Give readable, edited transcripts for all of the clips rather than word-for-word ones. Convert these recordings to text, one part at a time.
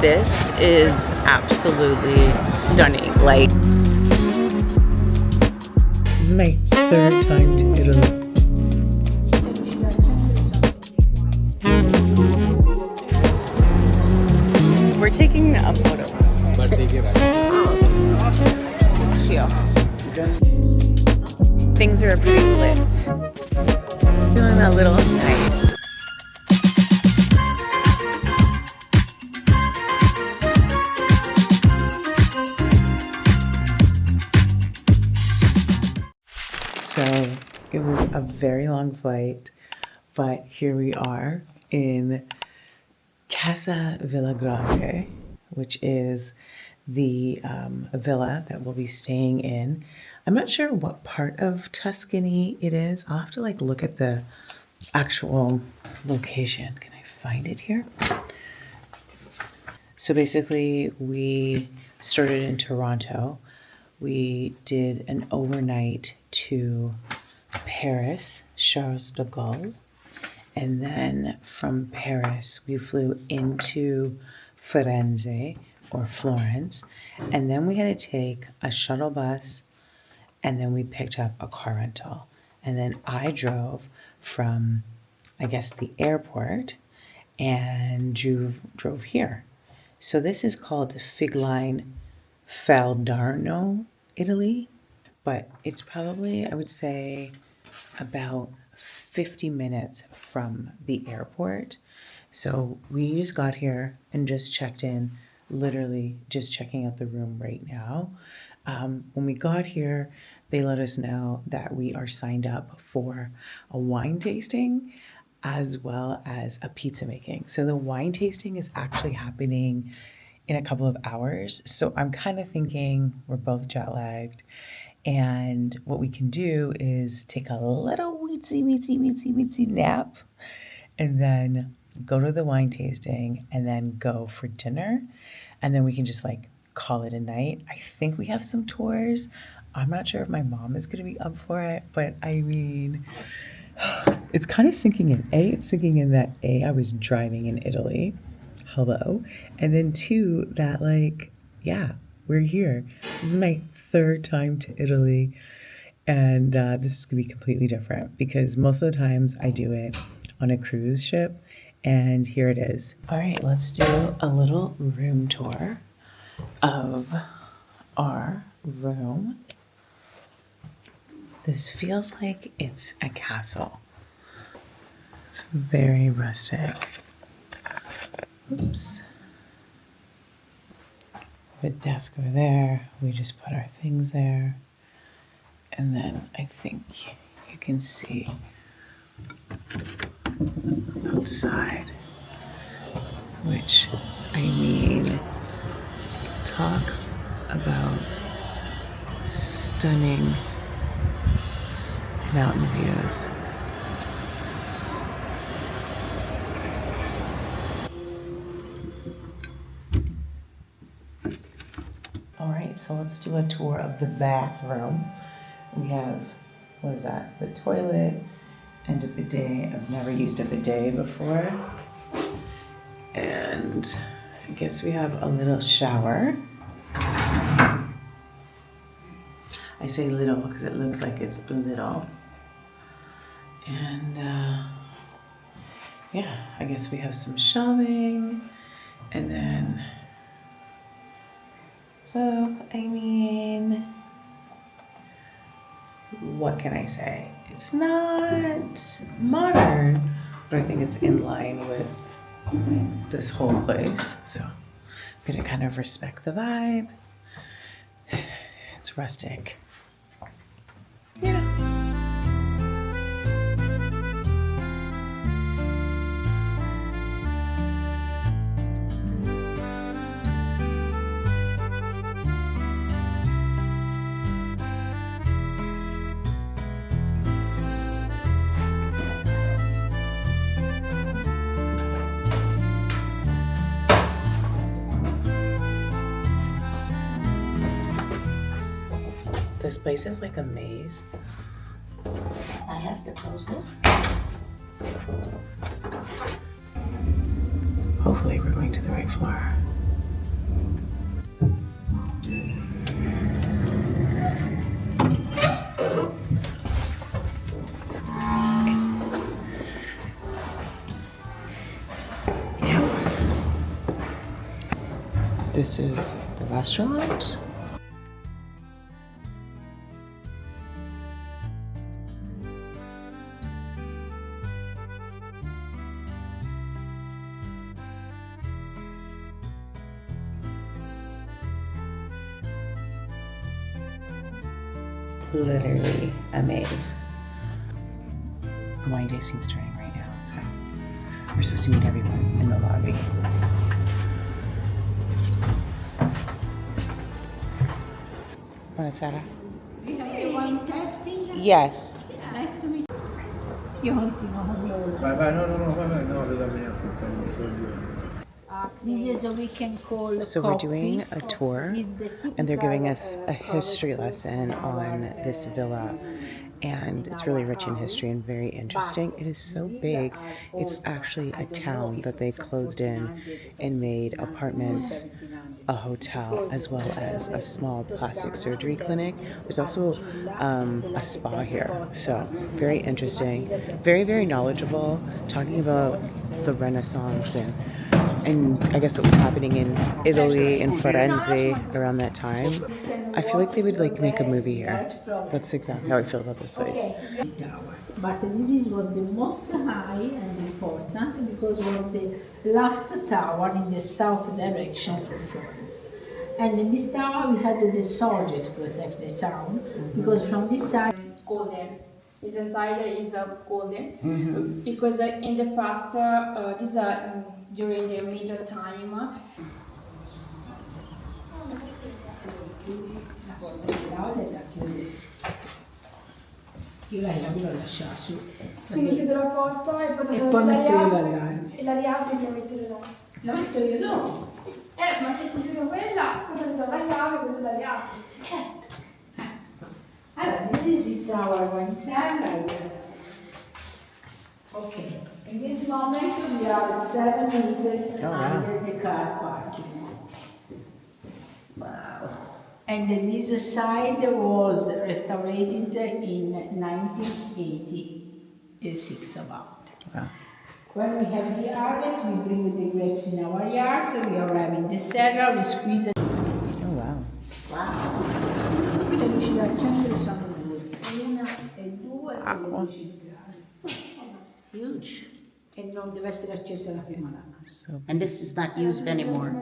This is absolutely stunning. Like, This is my third time to Italy. we're taking a photo. Things are pretty lit. Feeling a little nice. So it was a very long flight, but here we are in Casa Villa Grande, which is the villa that we'll be staying in. I'm not sure what part of Tuscany it is. I'll have to like look at the actual location. Can I find it here? So basically we started in Toronto. We did an overnight to Paris, Charles de Gaulle. And then from Paris, we flew into Firenze or Florence. And then we had to take a shuttle bus, and then we picked up a car rental. And then I drove from, I guess, the airport and drove here. So this is called Figline, Valdarno, Italy. But it's probably, I would say, about 50 minutes from the airport. So we just got here and just checked in, literally just checking out the room right now. When we got here, they let us know that we are signed up for a wine tasting as well as a pizza making. So the wine tasting is actually happening in a couple of hours. So I'm kind of thinking we're both jet lagged. And what we can do is take a little weetsy nap and then go to the wine tasting and then go for dinner. And then we can just like call it a night. I think we have some tours. I'm not sure if my mom is going to be up for it, but I mean, it's kind of sinking in. It's sinking in that I was driving in Italy. Hello. And then two, that like, yeah, we're here. This is my third time to Italy, and this is gonna be completely different because most of the times I do it on a cruise ship, and here it is. All right, let's do a little room tour of our room. This feels like it's a castle. It's very rustic. Oops. A desk over there. We just put our things there. And then I think you can see outside, which I mean, talk about stunning mountain views. So let's do a tour of the bathroom. We have, what is that? The toilet and a bidet. I've never used a bidet before. And I guess we have a little shower. I say little because it looks like it's little. And yeah, I guess we have some shelving. And then so, I mean, what can I say? It's not modern, but I think it's in line with this whole place. So, I'm gonna kind of respect the vibe. It's rustic. Yeah. This place is like a maze. I have to close this. Hopefully we're going to the right floor. This is the restaurant. Literally a maze. The wine tasting's starting right now, so we're supposed to meet everyone in the lobby. Buonasera. You have the wine tasting? Yes. Nice to meet you. No, le dammi appuntamento. This is what we can call So we're doing a tour, Is the and they're giving typical, us a history lesson on this villa, and it's really rich in history and very interesting. It is so big, it's actually a town that they closed in and made apartments, a hotel, as well as a small plastic surgery clinic. There's also a spa here, so very interesting, very, very knowledgeable, talking about the Renaissance and I guess what was happening in Italy and Firenze around that time. I feel like they would like make a movie here. That's exactly how I feel about this place. But this was the most high and important because it was the last tower in the south direction for Florence. And in this tower we had the soldier to protect the town because from this side Golden. This inside is golden because in the past, this during the middle time. Io la lasciare su. Quindi chiudo la porta e poi, poi metto io l'allarme. E la riapri e la metti là. La metto io dopo. Ma se ti chiudo quella, cosa ti do la chiave così la riapri? Certo. Allora, this is our wine cellar. Okay. In this moment we are 7 meters under the car parking. Wow. And this side was restored in 1986 about. Wow. When we have the harvest, we bring the grapes in our yard, so we are having the cellar, we squeeze it. Oh wow. Wow. Le luci da accendere sono due. Una e due e le luci. Huge. E non deve essere accesa la prima lama. So And this is not used anymore.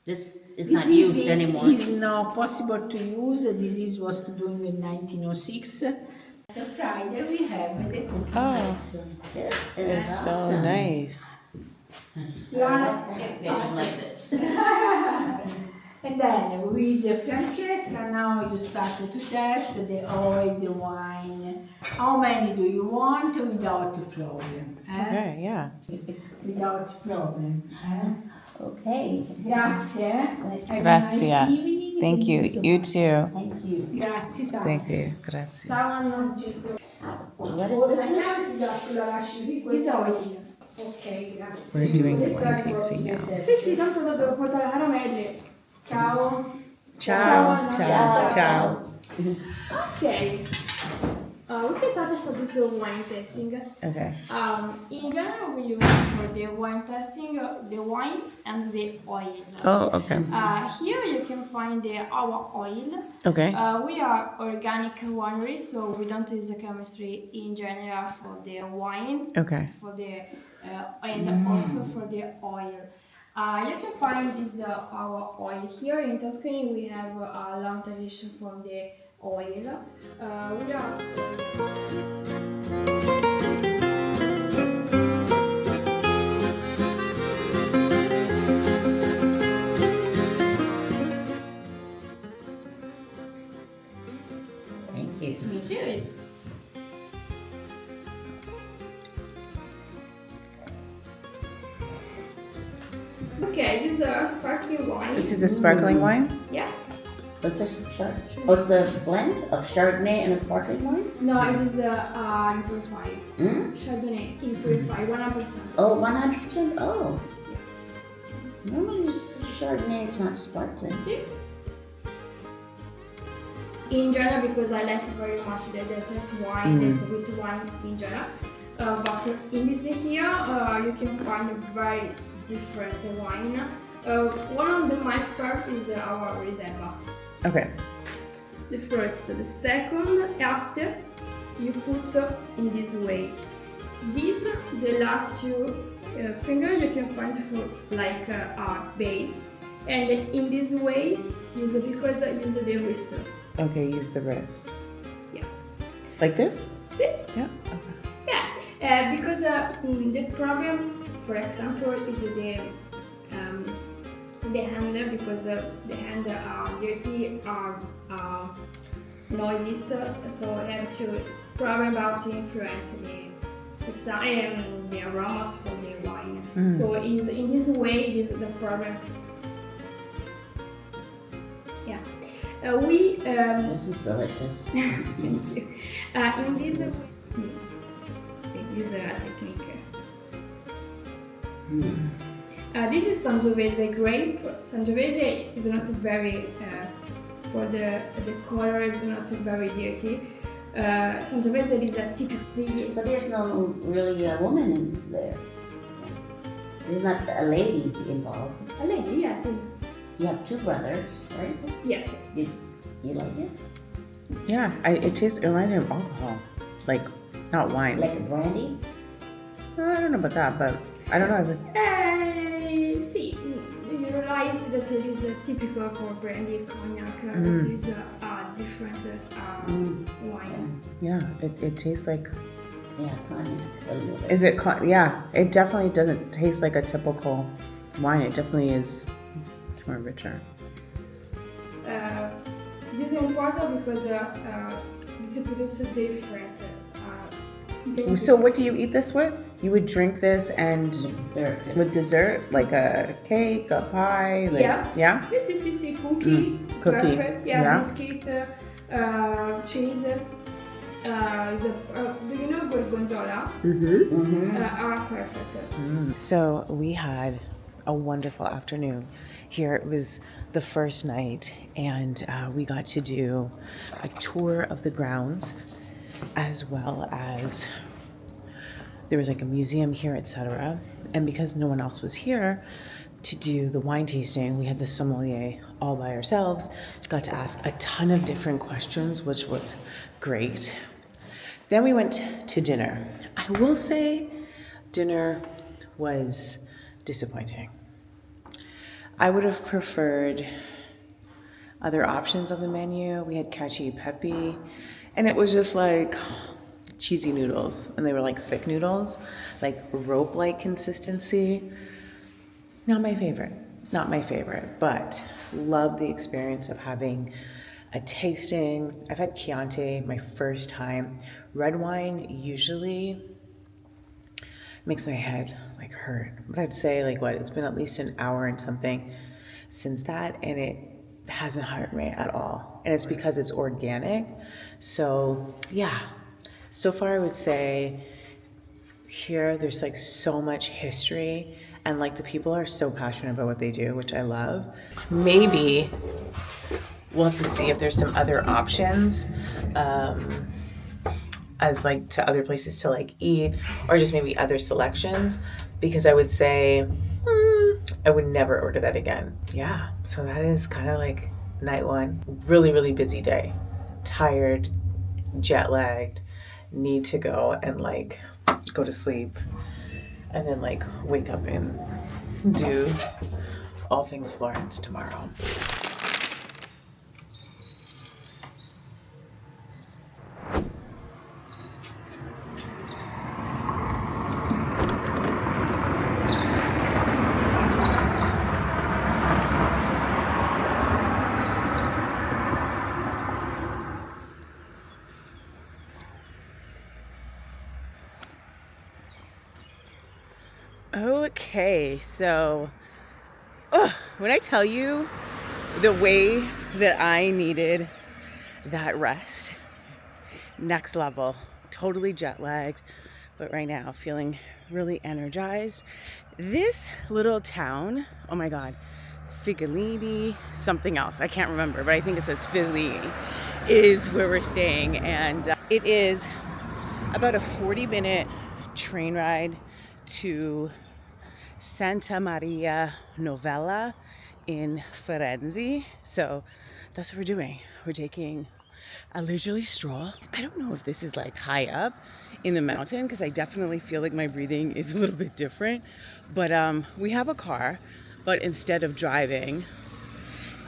This is not used anymore. Is not possible to use. This is was to do in 1906. The Friday we have the cooking lesson. This is so awesome. nice. Picture like this. And then with Francesca, now you start to test the oil, the wine. How many do you want without problem? Okay, yeah. Without problem. Okay. Grazie. Have a Grazie. nice evening. Thank you. You too. Thank you. Grazie tanto. Thank you. Grazie. Ciao Francesco. What is La this? chiave ti la lasci qui. Ok, grazie. We're doing the wine tasting now. Sì, tanto devo portare le caramelle. Ciao. Ciao. Ciao. Ciao. Okay. We can start for this wine tasting. Okay. In general, we use for the wine tasting the wine and the oil. Oh, okay. Here you can find our oil. Okay. We are organic winery, so we don't use the chemistry in general for the wine, Okay. for the and also for the oil. You can find this our oil here in Tuscany. We have a long tradition for the oil. We are. Thank you. Me too. Okay, this is our sparkling wine. This is a sparkling wine? Yeah. What's a what's a blend of Chardonnay and a sparkling wine? No, it is impurified. Hmm? Chardonnay, impurified, 100%. Oh, 100%. Oh. Normally Chardonnay is not sparkling. In general, because I like very much the dessert wine, the sweet wine in general. But in this here, you can find a very different wine. One of my favorite is our riserva. Okay. The first, the second, after you put in this way. These, the last two fingers you can find for like a base, and in this way, use because I use the wrist. Okay, use the wrist. Yeah. Like this? See? Yeah. Okay. Yeah, because the problem, for example, is the hand, because the hand are dirty, are noisy, so I have to problem about influence the sign, the aromas for the wine. So is in this way is the problem. Yeah, we. This is delicious. Thank you. In this, this technique. This is Sangiovese grape. Sangiovese is not very, for the color is not very dirty. Sangiovese is a typical. So there's no really a woman in there. There's not a lady involved. A lady, yes. You have two brothers, right? Yes. You like it? Yeah, it reminds me of alcohol. Like, not wine. Like a brandy? I don't know about that, but I don't know. Is it... See, you realize that it is typical for brandy, cognac. This is a different wine. Yeah, it tastes like... Yeah, cognac. A little bit. Is it... Yeah, it definitely doesn't taste like a typical wine. It definitely is much more richer. This is important because this is produced different. So what do you eat this with? You would drink this and Dessert. with dessert, like a cake, a pie, like, yeah? Yes, you see cookie, Cookie, perfect. yeah. Biscuits, cheese. Do you know gorgonzola? Are perfect. So we had a wonderful afternoon here. It was the first night, and we got to do a tour of the grounds, as well as there was like a museum here, etc. And because no one else was here to do the wine tasting, we had the sommelier all by ourselves. Got to ask a ton of different questions, which was great. Then we went to dinner. I will say dinner was disappointing. I would have preferred other options on the menu. We had cacio e pepe, and it was just like cheesy noodles, and they were like thick noodles, like rope-like consistency. Not my favorite, but love the experience of having a tasting. I've had Chianti, my first time. Red wine usually makes my head like hurt, but I'd say like it's been at least an hour and something since that, and it hasn't hurt me at all, and it's because it's organic. So yeah, so far I would say here there's like so much history, and like the people are so passionate about what they do, which I love. Maybe we'll have to see if there's some other options as like to other places to like eat, or just maybe other selections, because I would say I would never order that again. Yeah, so that is kind of like night one. Really, really busy day. Tired, jet lagged, need to go and like go to sleep, and then like wake up and do all things Florence tomorrow. Okay, so when I tell you the way that I needed that rest, next level, totally jet lagged, but right now feeling really energized. This little town, oh my God, Figline, something else, I can't remember, but I think it says Figline, is where we're staying, and it is about a 40-minute train ride to Santa Maria Novella in Firenze. So that's what we're doing. We're taking a leisurely stroll. I don't know if this is like high up in the mountain because I definitely feel like my breathing is a little bit different. But we have a car, but instead of driving,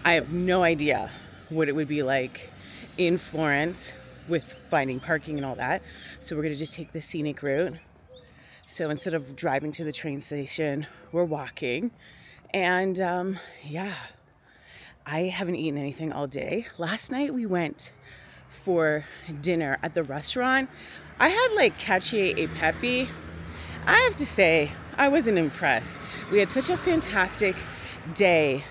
I have no idea what it would be like in Florence with finding parking and all that. So we're gonna just take the scenic route. So instead of driving to the train station, we're walking. And yeah, I haven't eaten anything all day. Last night we went for dinner at the restaurant. I had like cacio e pepe. I have to say, I wasn't impressed. We had such a fantastic day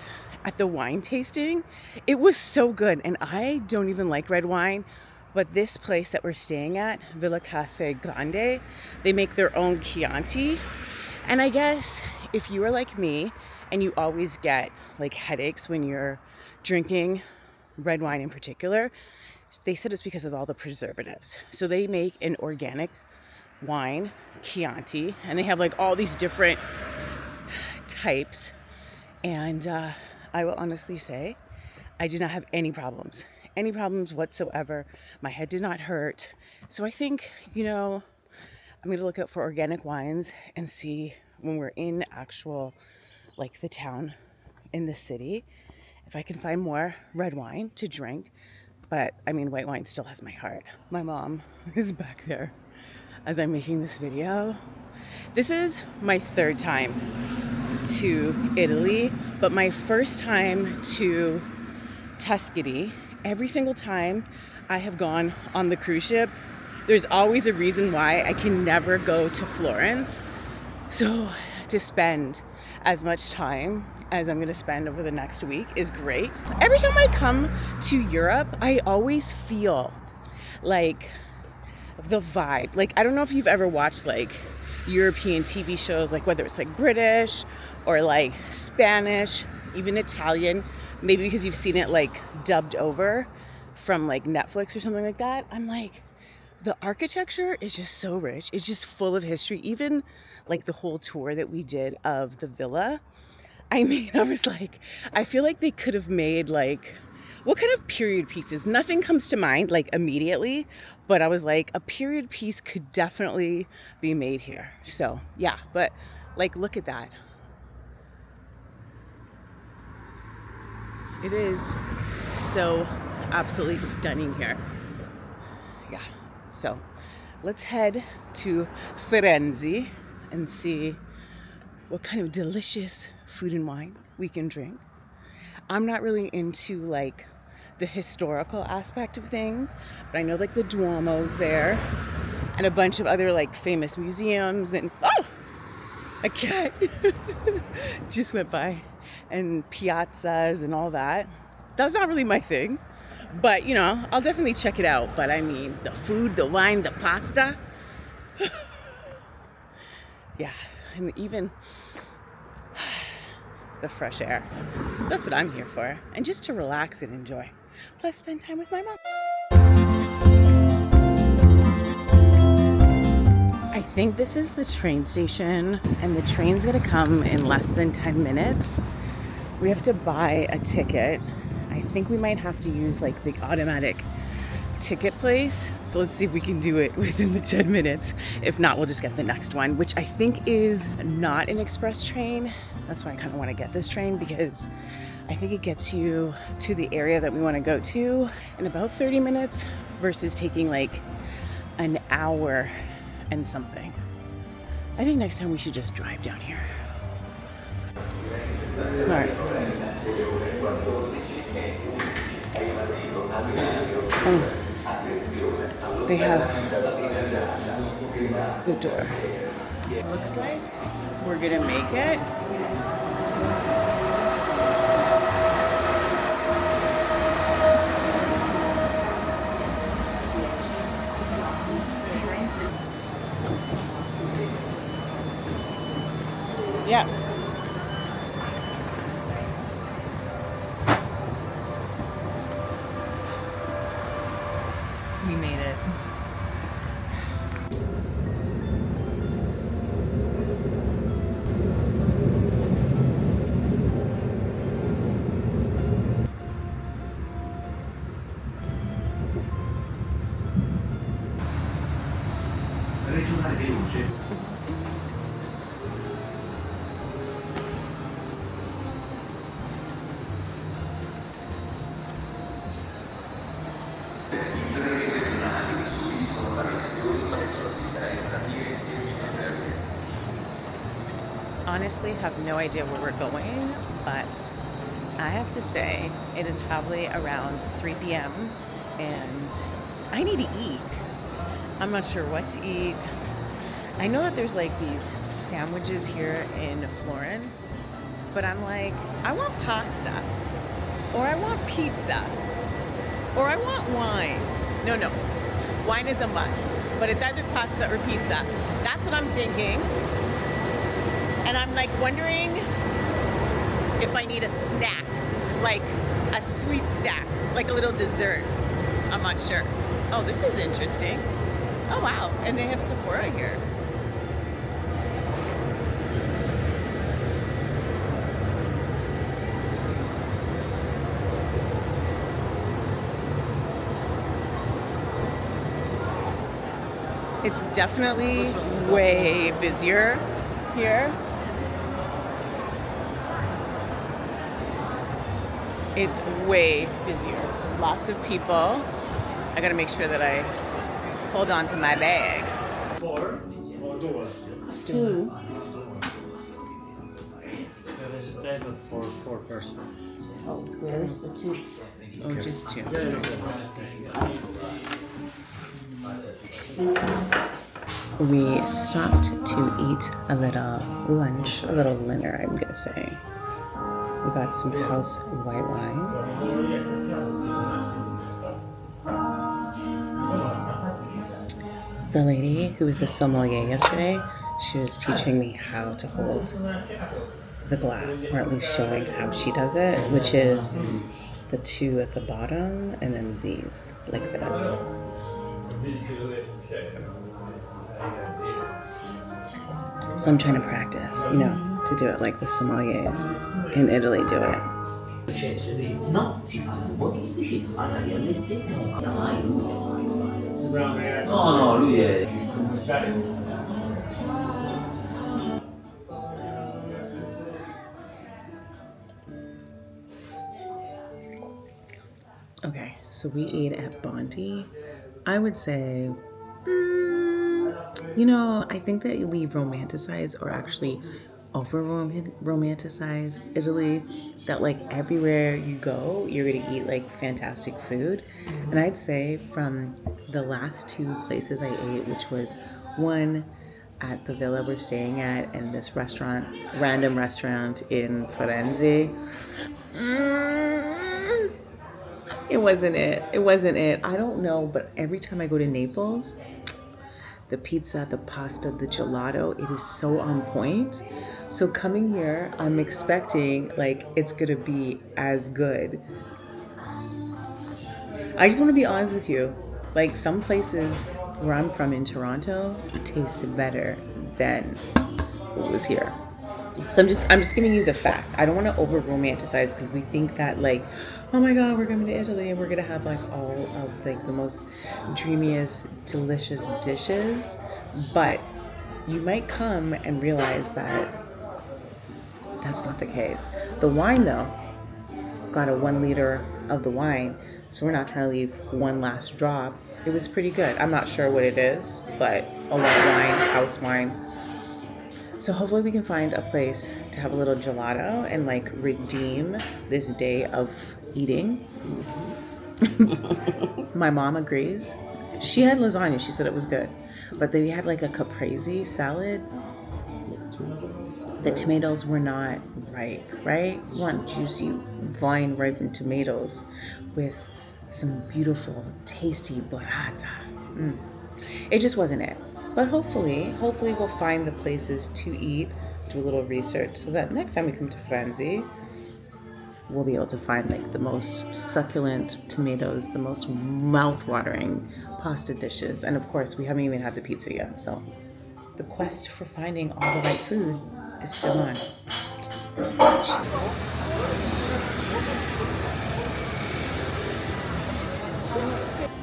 at the wine tasting. It was so good, and I don't even like red wine, but this place that we're staying at, Villa Casagrande, they make their own Chianti. And I guess if you are like me and you always get like headaches when you're drinking red wine in particular, they said it's because of all the preservatives. So they make an organic wine, Chianti, and they have like all these different types. And I will honestly say, I did not have any problems whatsoever. My head did not hurt. So I think, you know, I'm going to look out for organic wines and see when we're in actual, like the town in the city, if I can find more red wine to drink. But I mean, white wine still has my heart. My mom is back there as I'm making this video. This is my third time to Italy, but my first time to Tuscany. Every single time I have gone on the cruise ship, there's always a reason why I can never go to Florence. So to spend as much time as I'm gonna spend over the next week is great. Every time I come to Europe, I always feel like the vibe. Like, I don't know if you've ever watched like European TV shows, like whether it's like British or like Spanish, even Italian, maybe because you've seen it like dubbed over from like Netflix or something like that. I'm like, the architecture is just so rich. It's just full of history. Even like the whole tour that we did of the villa. I mean, I was like, I feel like they could have made like, what kind of period pieces? Nothing comes to mind like immediately, but I was like, a period piece could definitely be made here. So yeah, but like, look at that. It is so absolutely stunning here. Yeah, so let's head to Firenze and see what kind of delicious food and wine we can drink. I'm not really into like the historical aspect of things, but I know like the Duomo's there and a bunch of other like famous museums, and oh, a cat just went by, and piazzas and all that. That's not really my thing, but you know, I'll definitely check it out. But I mean, the food, the wine, the pasta, yeah, and even the fresh air. That's what I'm here for, and just to relax and enjoy, plus spend time with my mom. I think this is the train station, and the train's gonna come in less than 10 minutes. We have to buy a ticket. I think we might have to use like the automatic ticket place. So let's see if we can do it within the 10 minutes. If not, we'll just get the next one, which I think is not an express train. That's why I kind of want to get this train, because I think it gets you to the area that we want to go to in about 30 minutes versus taking like an hour and something. I think next time we should just drive down here. Smart. Oh, they have the door. Looks like we're gonna make it. Yeah. We made it. honestly have no idea where we're going, but I have to say it is probably around 3 p.m. and I need to eat. I'm not sure what to eat. I know that there's like these sandwiches here in Florence, but I'm like, I want pasta, or I want pizza, or I want wine. No, wine is a must, but it's either pasta or pizza. That's what I'm thinking. And I'm like wondering if I need a snack, like a sweet snack, like a little dessert. I'm not sure. Oh, this is interesting. Oh wow, and they have Sephora here. It's definitely way busier here. It's way busier. Lots of people. I gotta make sure that I hold on to my bag. 4 or 2? 2. There is a table for 4 persons. Oh, where's the 2? Oh, just 2. We stopped to eat a little lunch, a little dinner, I'm gonna say. We got some house white wine. The lady who was the sommelier yesterday, she was teaching me how to hold the glass, or at least showing how she does it, which is the 2 at the bottom and then these, like this. So I'm trying to practice, to do it like the sommeliers in Italy do it. No, si fa un po' difficile, parla di allestire, non fa mai lui. No, lui è... Okay, so we ate at Bondi. I would say, I think that we romanticize, or actually over romanticize Italy, that like everywhere you go, you're gonna eat like fantastic food. And I'd say from the last 2 places I ate, which was one at the villa we're staying at, and this random restaurant in Firenze, it wasn't it. I don't know, but every time I go to Naples, the pizza, the pasta, the gelato, it is so on point. So coming here, I'm expecting like it's gonna be as good. I just want to be honest with you. Like some places where I'm from in Toronto tasted better than what was here. So I'm just giving you the facts. I don't want to over romanticize, because we think that like, oh my god, we're coming to Italy and we're gonna have like all of like the most dreamiest, delicious dishes. But you might come and realize that that's not the case. The wine though, got a 1 liter of the wine, so we're not trying to leave one last drop. It was pretty good. I'm not sure what it is, but a white wine, house wine. So hopefully we can find a place to have a little gelato and like redeem this day of eating. My mom agrees. She had lasagna. She said it was good. But they had like a caprese salad. The tomatoes were not ripe, right? You want juicy, vine-ripened tomatoes with some beautiful, tasty burrata. It just wasn't it. But hopefully we'll find the places to eat, do a little research, so that next time we come to Firenze, we'll be able to find like the most succulent tomatoes, the most mouth-watering pasta dishes, and of course we haven't even had the pizza yet. So the quest for finding all the right food is still on.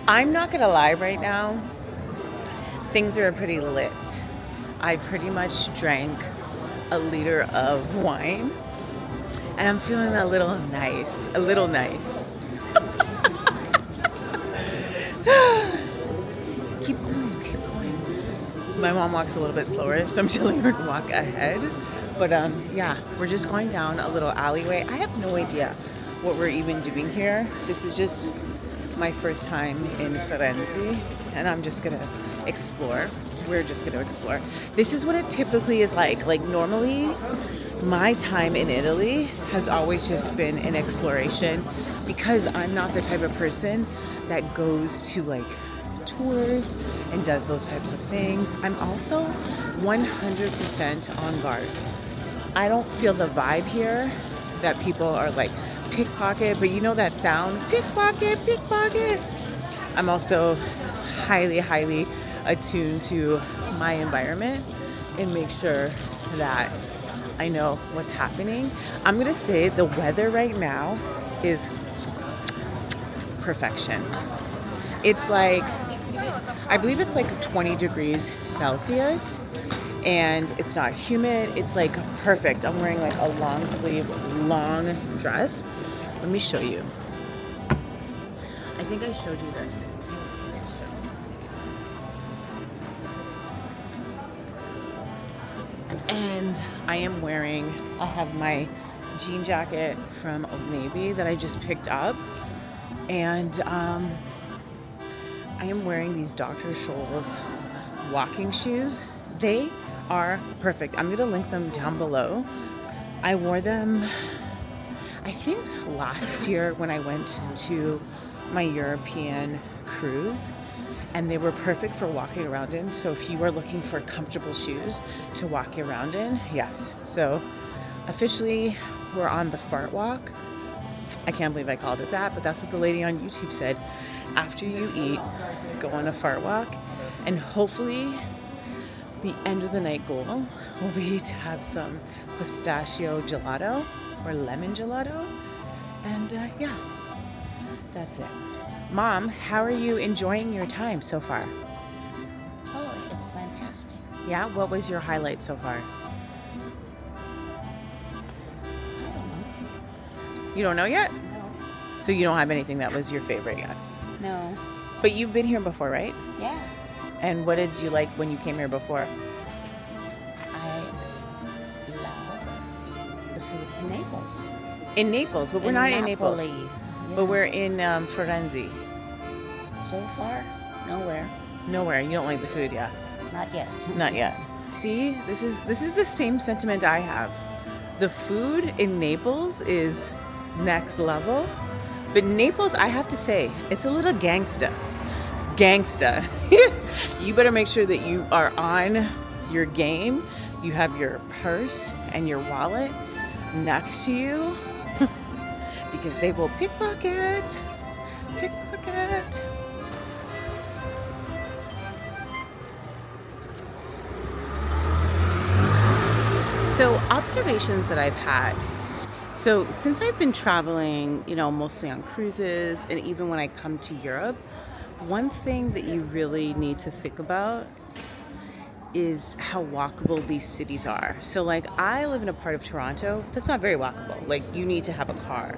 I'm not gonna lie right now. Things are pretty lit. I pretty much drank a liter of wine and I'm feeling a little nice. Keep going. My mom walks a little bit slower, so I'm telling her to walk ahead. But yeah, we're just going down a little alleyway. I have no idea what we're even doing here. This is just my first time in Firenze, and I'm just gonna explore. We're just gonna explore. This is what it typically is like. Like normally, my time in Italy has always just been an exploration because I'm not the type of person that goes to like tours and does those types of things. I'm also 100% on guard. I don't feel the vibe here that people are like pickpocket, but you know that sound, pickpocket, pickpocket. I'm also highly, highly attuned to my environment and make sure that I know what's happening. I'm gonna say the weather right now is perfection. It's like, I believe it's like 20 degrees Celsius and it's not humid. It's like perfect. I'm wearing like a long sleeve, long dress. Let me show you. I think I showed you this. And I am wearing, I have my jean jacket from Old Navy that I just picked up. And I am wearing these Dr. Scholl's walking shoes. They are perfect. I'm gonna link them down below. I wore them, I think last year when I went to my European cruise, and they were perfect for walking around in. So if you are looking for comfortable shoes to walk around in, yes. So officially we're on the fart walk. I can't believe I called it that, but that's what the lady on YouTube said. After you eat, go on a fart walk, and hopefully the end of the night goal will be to have some pistachio gelato or lemon gelato. And yeah, that's it. Mom, how are you enjoying your time so far? Oh, it's fantastic. Yeah, what was your highlight so far? I don't know. You don't know yet? No. So you don't have anything that was your favorite yet? No. But you've been here before, right? Yeah. And what did you like when you came here before? I love the food in Naples. In Naples, but we're not in Naples. Napoli. But Yes. we're in Firenze. So far, nowhere. Nowhere. You don't like the food yet? Not yet. Not yet. See, this is the same sentiment I have. The food in Naples is next level. But Naples, I have to say, it's a little gangsta. It's gangsta. You better make sure that you are on your game. You have your purse and your wallet next to you because they will pickpocket. Pickpocket. So observations that I've had. So since I've been traveling, you know, mostly on cruises and even when I come to Europe, one thing that you really need to think about is how walkable these cities are. So like I live in a part of Toronto that's not very walkable. Like you need to have a car.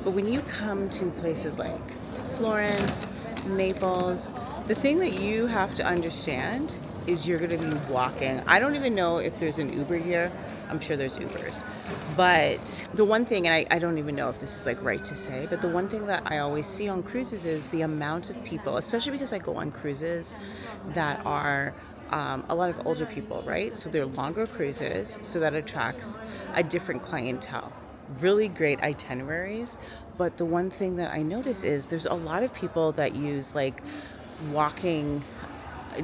But when you come to places like Florence, Naples, the thing that you have to understand is you're gonna be walking. I don't even know if there's an Uber here. I'm sure there's Ubers. But the one thing, and I don't even know if this is like right to say, but the one thing that I always see on cruises is the amount of people, especially because I go on cruises that are a lot of older people, right? So they're longer cruises, so that attracts a different clientele. Really great itineraries. But the one thing that I notice is there's a lot of people that use like walking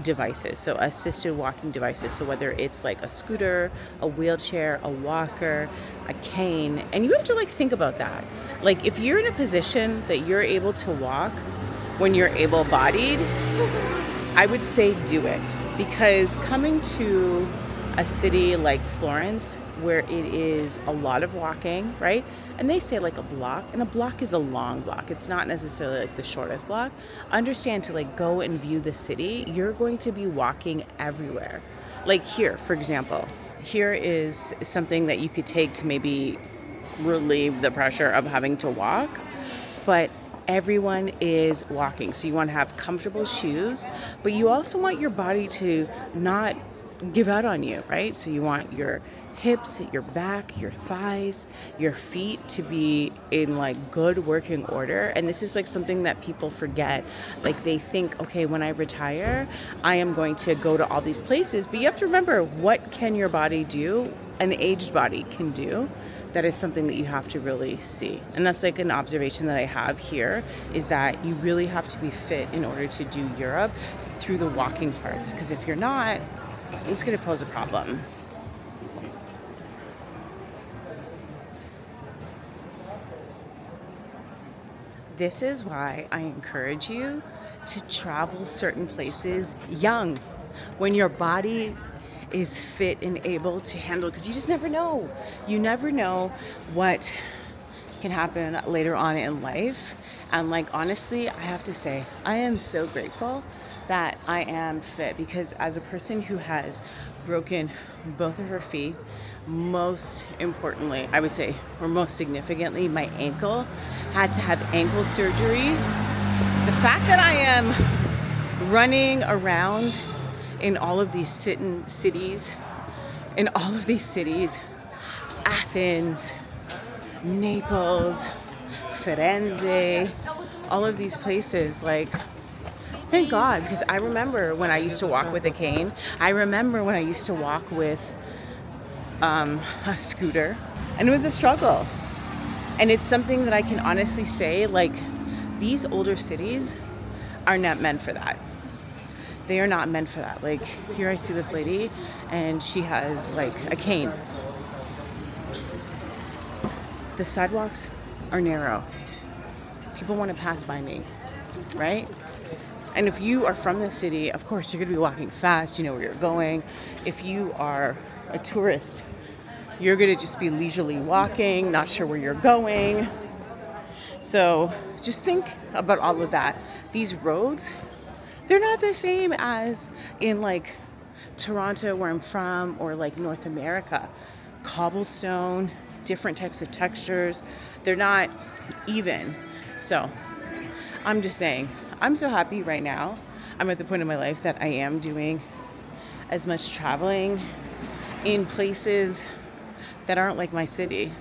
devices, so assisted walking devices. So whether it's like a scooter, a wheelchair, a walker, a cane, and you have to like think about that. Like if you're in a position that you're able to walk when you're able-bodied, I would say do it, because coming to a city like Florence where it is a lot of walking, right? And they say like a block, and a block is a long block. It's not necessarily like the shortest block. Understand, to like go and view the city, you're going to be walking everywhere. Like here, for example, here is something that you could take to maybe relieve the pressure of having to walk, but everyone is walking. So you want to have comfortable shoes, but you also want your body to not give out on you, right? So you want your hips, your back, your thighs, your feet to be in like good working order. And this is like something that people forget. Like they think, okay, when I retire, I am going to go to all these places. But you have to remember, what can your body do? An aged body can do. That is something that you have to really see. And that's like an observation that I have here, is that you really have to be fit in order to do Europe through the walking parts. Because if you're not, it's going to pose a problem. This is why I encourage you to travel certain places young, when your body is fit and able to handle, because you just never know. You never know what can happen later on in life. And like, honestly, I have to say, I am so grateful that I am fit, because as a person who has broken both of her feet, most importantly, I would say, or most significantly, my ankle, had to have ankle surgery. The fact that I am running around in all of these cities, Athens, Naples, Firenze, all of these places, like, thank God, because I remember when I used to walk with a cane. I remember when I used to walk with a scooter, and it was a struggle. And it's something that I can honestly say, like, these older cities are not meant for that. They are not meant for that. Like, here I see this lady and she has like a cane. The sidewalks are narrow. People want to pass by me, right? And if you are from the city, of course, you're going to be walking fast. You know where you're going. If you are a tourist, you're going to just be leisurely walking, not sure where you're going. So just think about all of that. These roads, they're not the same as in like Toronto, where I'm from, or like North America. Cobblestone, different types of textures. They're not even. So I'm just saying, I'm so happy right now. I'm at the point in my life that I am doing as much traveling in places that aren't like my city,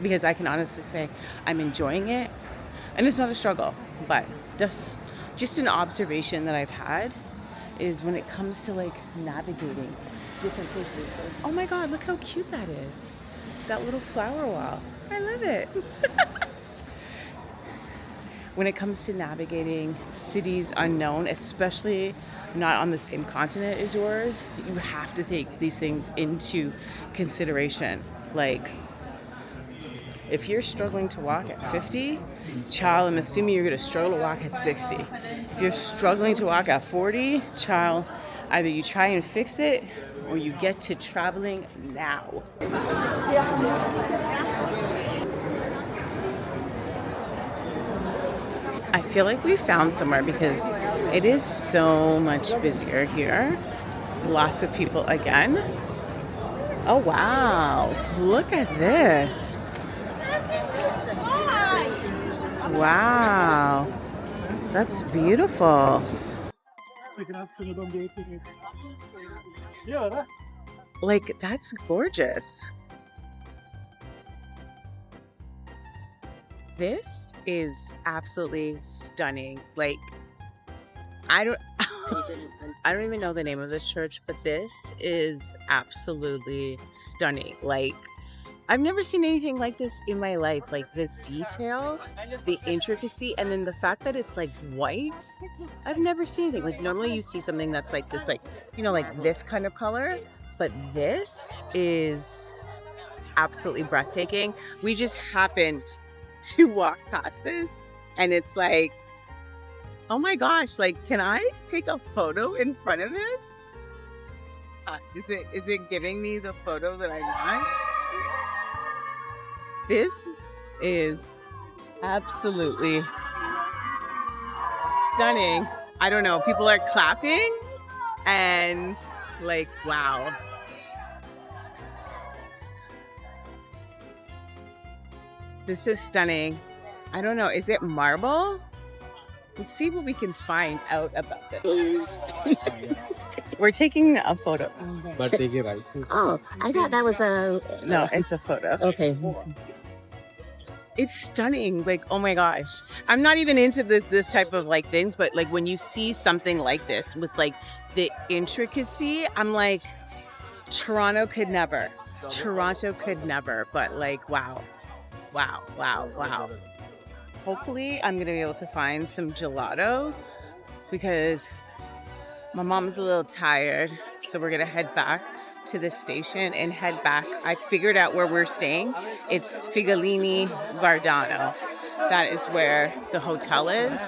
because I can honestly say I'm enjoying it, and it's not a struggle. But just an observation that I've had is when it comes to like navigating different places. Like, oh my God, look how cute that is. That little flower wall. I love it. When it comes to navigating cities unknown, especially not on the same continent as yours, you have to take these things into consideration. Like, if you're struggling to walk at 50, child, I'm assuming you're going to struggle to walk at 60. If you're struggling to walk at 40, child, either you try and fix it or you get to traveling now. I feel like we found somewhere, because it is so much busier here. Lots of people again. Oh wow, look at this. Wow, that's beautiful. Like, that's gorgeous. This is absolutely stunning. Like, I don't even know the name of this church, but this is absolutely stunning. Like, I've never seen anything like this in my life. Like, the detail, the intricacy, and then the fact that it's like white. I've never seen anything. Like, normally you see something that's like this, like, you know, like this kind of color, but this is absolutely breathtaking. We just happened to walk past this, and it's like, oh my gosh, like, can I take a photo in front of this? Is it giving me the photo that I want? This is absolutely stunning. I don't know, people are clapping and like, wow. This is stunning. I don't know, is it marble? Let's see what we can find out about this. We're taking a photo. Oh, I thought that was a. No, it's a photo. Okay. It's stunning. Like, oh my gosh. I'm not even into this type of like things, but like when you see something like this with like the intricacy, I'm like, Toronto could never. Toronto could never. But like, wow. Wow, wow, wow. Hopefully I'm gonna be able to find some gelato because my mom's a little tired. So we're gonna head back to the station and head back. I figured out where we're staying. It's Figline, Valdarno. That is where the hotel is.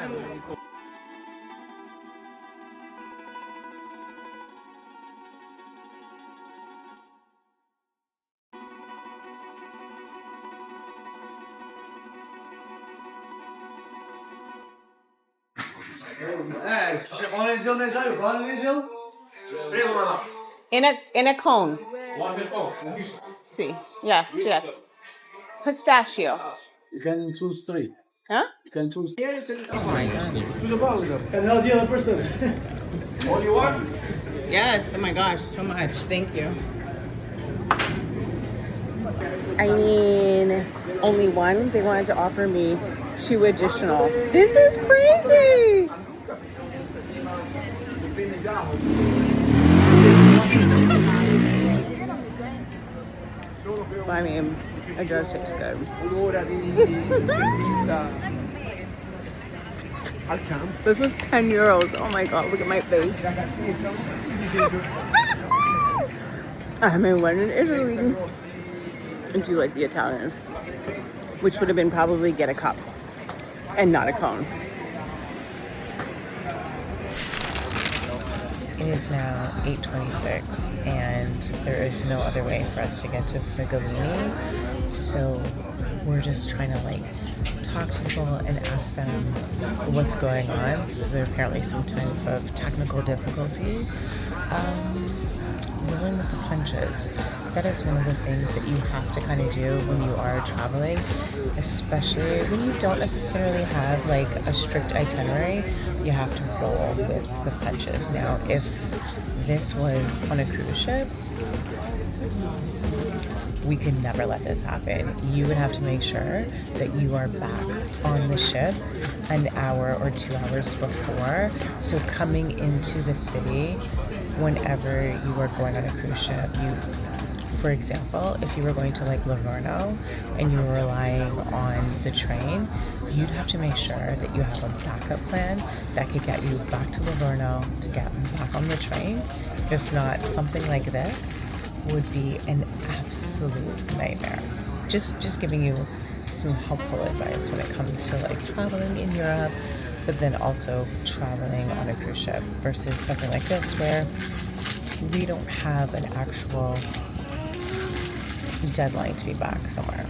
In a cone. See. Yes, yes. Pistachio. You can choose 3. Huh? You can choose. Oh my god. And now the other person. All you want? Yes, oh my gosh, so much. Thank you. I mean, only one. They wanted to offer me 2 additional. This is crazy. I mean, it does taste good. This was 10 euros. Oh my god, look at my face. I mean, when in Italy, and do like the Italians, which would have been probably get a cup and not a cone. It is now 8:26 and there is no other way for us to get to Figline. So we're just trying to like talk to people and ask them what's going on. So there's apparently some type of technical difficulty. Rolling with the punches. That is one of the things that you have to kind of do when you are traveling, especially when you don't necessarily have like a strict itinerary. You have to roll with the punches. Now, if this was on a cruise ship, we could never let this happen. You would have to make sure that you are back on the ship an hour or 2 hours before. So coming into the city, whenever you are going on a cruise ship, for example, if you were going to like Livorno and you were relying on the train, you'd have to make sure that you have a backup plan that could get you back to Livorno to get back on the train. If not, something like this would be an absolute nightmare. Just giving you some helpful advice when it comes to like traveling in Europe, but then also traveling on a cruise ship versus something like this where we don't have an actual deadline to be back somewhere.